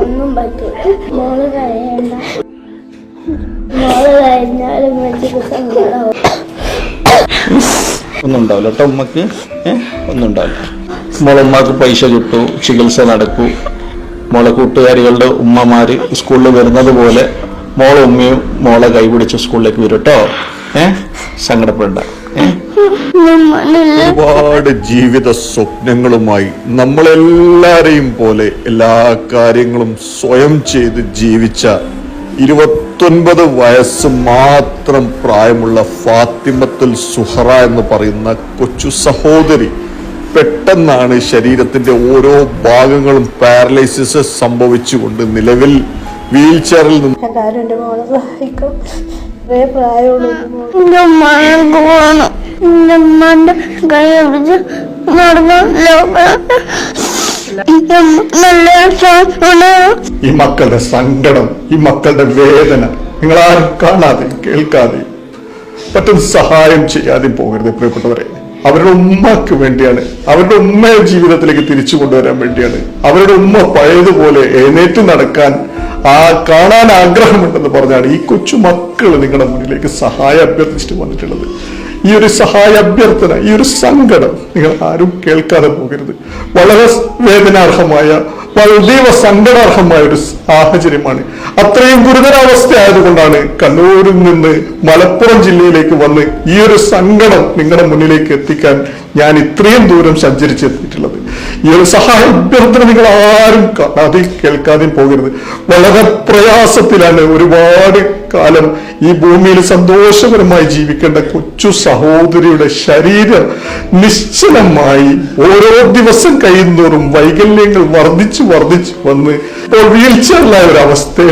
ഒന്നും പറ്റൂല. മോള് കഴിയണ്ട, മോള് കഴിഞ്ഞാലും വെച്ചിട്ട് സങ്കടമാവും. ഒന്നും ഉണ്ടാവില്ല കേട്ടോ ഉമ്മക്ക്, ഒന്നും ഉണ്ടാവില്ല. മോളെ ഉമ്മക്ക് പൈസ കിട്ടൂ, ചികിത്സ നടക്കൂ. മോളെ കൂട്ടുകാരികളുടെ ഉമ്മമാര് സ്കൂളിൽ വരുന്നത് പോലെ മോളെ ഉമ്മയും മോളെ കൈപിടിച്ച് സ്കൂളിലേക്ക് വരും കേട്ടോ. സങ്കടപ്പെടണ്ട. ഒരുപാട് ജീവിത സ്വപ്നങ്ങളുമായി നമ്മളെല്ലാരെയും പോലെ എല്ലാ കാര്യങ്ങളും സ്വയം ചെയ്ത് ജീവിച്ച 29 വയസ്സ് മാത്രം പ്രായമുള്ള ഫാത്തിമത്തുൽ സുഹറ എന്ന് പറയുന്ന കൊച്ചു സഹോദരി പെട്ടെന്നാണ് ശരീരത്തിന്റെ ഓരോ ഭാഗങ്ങളും പാരലൈസിസ് സംഭവിച്ചുകൊണ്ട് നിലവിൽ വീൽ ചെയറിൽ നിന്ന് ഈ മക്കളുടെ സങ്കടം, ഈ മക്കളുടെ വേദന നിങ്ങളാരും കാണാതെ കേൾക്കാതെ പറ്റും സഹായം ചെയ്യാതെ പോകരുത് പ്രിയപ്പെട്ടവരെ. അവരുടെ ഉമ്മക്ക് വേണ്ടിയാണ്, അവരുടെ ഉമ്മയെ ജീവിതത്തിലേക്ക് തിരിച്ചു കൊണ്ടുവരാൻ വേണ്ടിയാണ്, അവരുടെ ഉമ്മ പഴയതുപോലെ എഴുന്നേറ്റ് നടക്കാൻ കാണാൻ ആഗ്രഹമുണ്ടെന്ന് പറഞ്ഞാണ് ഈ കൊച്ചു മക്കൾ നിങ്ങളുടെ മുന്നിലേക്ക് സഹായം അഭ്യർത്ഥിച്ചിട്ട് വന്നിട്ടുള്ളത്. ഈ ഒരു സഹായ അഭ്യർത്ഥന, ഈ ഒരു സങ്കടം നിങ്ങൾ ആരും കേൾക്കാതെ പോകരുത്. വളരെ വേദനാർഹമായ, വളരെ സങ്കടാർഹമായ ഒരു സാഹചര്യമാണ്. അത്രയും ഗുരുതരാവസ്ഥ ആയതുകൊണ്ടാണ് കണ്ണൂരിൽ നിന്ന് മലപ്പുറം ജില്ലയിലേക്ക് വന്ന് ഈ ഒരു സങ്കടം നിങ്ങളുടെ മുന്നിലേക്ക് എത്തിക്കാൻ ഞാൻ ഇത്രയും ദൂരം സഞ്ചരിച്ചെത്തിയിട്ടുള്ളത്. ഈ ഒരു സഹായ അഭ്യർത്ഥന നിങ്ങൾ ആരും കാണാതെയും കേൾക്കാതെയും പോകരുത്. വളരെ പ്രയാസത്തിലാണ് ഒരുപാട് കാലം ഈ ഭൂമിയിൽ സന്തോഷകരമായി ജീവിക്കേണ്ട കൊച്ചു സഹോദരിയുടെ ശരീരം നിശ്ചലമായി ഓരോ ദിവസം കഴിയുന്നതോറും വൈകല്യങ്ങൾ വർദ്ധിച്ചു വന്ന് ഇപ്പോൾ വീൽ ചെയറിലായ ഒരു അവസ്ഥയിൽ